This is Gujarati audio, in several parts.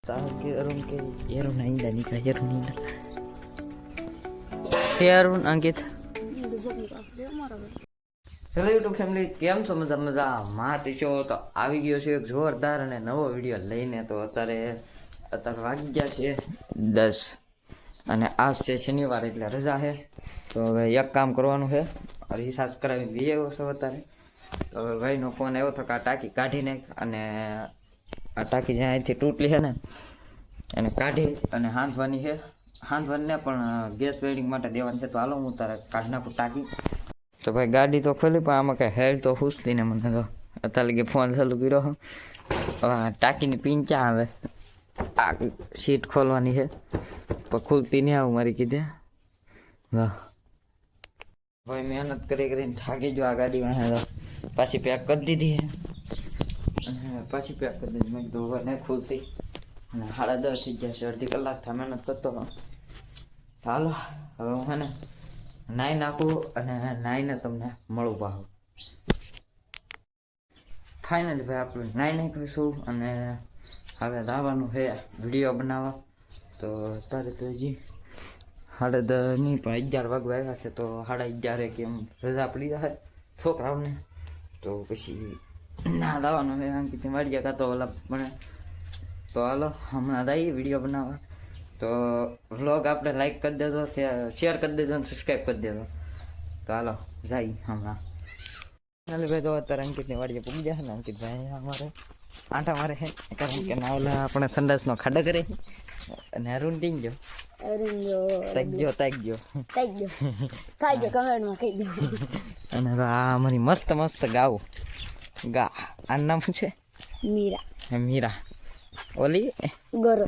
ताकि अरुण के अरुण आइंदा निकला अरुण आइंदा से अरुण अंकित હેલો યુટ્યુબ ફેમિલી કેમ છો મજામાં છો તો આવી ગયો છે એક જોરદાર અને નવો વિડીયો લઈને તો અત્યારે વાગી ગયા છે 10 અને આજ છે શનિવાર એટલે રજા છે તો હવે એક કામ કરવાનું છે રિસાર્જ કરાવી દઈએ છો અત્યારે તો હવે ભાઈનો ફોન આવ્યો તો આ ટાંકી કાઢીને અને આ ટાંકી જ્યાં અહીંથી તૂટલી છે ને એને કાઢી અને હાંધવાની છે હાંધવાને પણ ગેસ વેડિંગ માટે દેવાની છે તો હાલો હું તારે કાઢી નાખું ટાંકી તો ભાઈ ગાડી તો ખોલી પણ આમાં કઈ હેડ તો ખુશતી ને મને તો અત્યારે લગી ફોન ચાલુ કર્યો હવે ટાંકીની પિન ક્યાં આવે આ સીટ ખોલવાની છે પણ ખુલતી નહીં આવું મારી કીધે વાહ ભાઈ મહેનત કરીને થાકી જો આ ગાડીમાં હે પાછી પેક કરી દીધી અને પાછી પેક કરી દીધી મેં કીધું હવે નહીં ખુલતી અને 10:30 થઈ ગયા છે અડધી કલાક થા મહેનત કરતો હાલો હવે હું હે ને નાઈ નાખું અને નાઈને તમને મળું પાછું ફાઇનલી ભાઈ આપણે નાઈ નાખીશું અને હવે લાવવાનું છે વિડીયો બનાવવા તો અત્યારે તો હજી 10:30 નહીં પણ 11 વાગવા આવ્યા છે તો 11:30 કેમ રજા પડી જાય છોકરાઓને તો પછી ના લાવવાનું છે અંકિતથી મળી ગયા કાં તો ઓલા પણ તો હાલો હમણાં જઈએ વિડીયો બનાવવા તો વ્લોગ આપણે લાઈક કરી દેજો શેર કરી દેજો અને સબસ્ક્રાઈબ કરી દેજો તો હાલો જાય હમણાં ભાઈ તો અત્યારે અંકિતની વાડીએ પૂગી જશે ને અંકિતભાઈ અમારે આંટા મારે છે કારણ કે ના ઓલા આપણે સંડાસનો ખાડો કરે અને અરુણ ટીંગજો અને આ અમારી મસ્ત મસ્ત ગાવું આ નામ શું છે મીરા ઓલી ગોરુ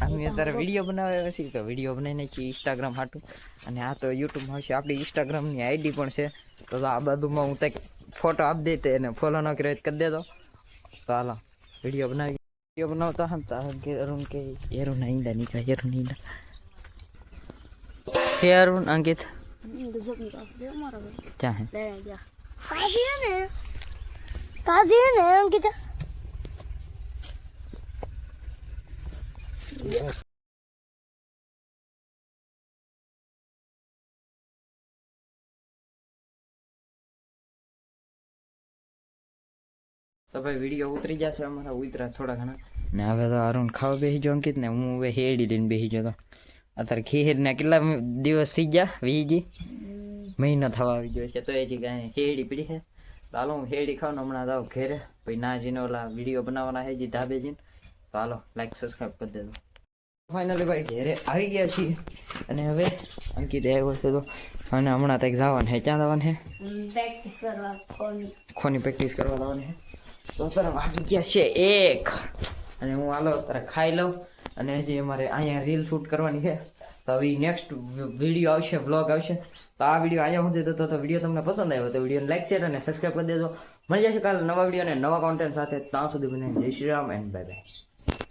અમે અત્યારે વિડીયો બનાવ્યા છીએ તો વિડીયો બનાવીને છીએ ઇન્સ્ટાગ્રામ હાટું અને આ તો યુટ્યુબમાં હશે આપણી ઇન્સ્ટાગ્રામની આઈડી પણ છે તો આ બાજુમાં હું કંઈક ફોટો આપી દે એને ફોલો ન કર્યો કરી દેતો તો હાલો વિડીયો બનાવતા હતા કે અરુણ કે અરુણ આઈંદા નીકળ્યા અરુણ આઈંદા છે અરુણ અંકિત ક્યાં હે અંકિત તો ભાઈ વિડીયો ઉતરી જશે અમારા ઉતરા થોડા ઘણા ને હવે તો અરુણ ખાવા બેસી ગયો અંકિત ને હું હવે હેડી લઈને બેસી ગયો તો અત્યારે ખીર ને કેટલા દિવસ થઈ ગયા વીજી મહિનો થવા આવી ગયો છે તો એ જ કાંઈ હેડી પડી છે હાલો હું હેડી ખાવાનું હમણાં જાઉં ઘેરે ભાઈ ના જઈને ઓલા વિડીયો બનાવવાના છે જી ધાબે જઈને તો હાલો લાઈક સબસ્ક્રાઈબ કરી દેજો ફાઇનલી ભાઈ ઘેરે આવી ગયા છીએ અને હવે અંકિત આવ્યો છે તો અને હમણાં તક જવાનું છે ક્યાં જવાનું છે પ્રેક્ટિસ કરવા ખોની પ્રેક્ટિસ કરવા જવાનું છે તો અત્યારે વાગી ગયા છે 1 અને હું હાલો અત્યારે ખાઈ લઉં અને હજી અમારે અહીંયા રીલ શૂટ કરવાની છે તો હવે નેક્સ્ટ વિડીયો આવશે વ્લોગ આવશે તો આ વિડીયો અહીંયા સુધી તો વિડીયો તમને પસંદ આવ્યો તો વિડીયોને લાઈક શેર અને સબસ્ક્રાઈબ કરી દેજો મળી જશે કાલે નવા વિડીયો અને નવા કોન્ટેન્ટ સાથે ત્યાં સુધી બને જય Shri Ram and bye bye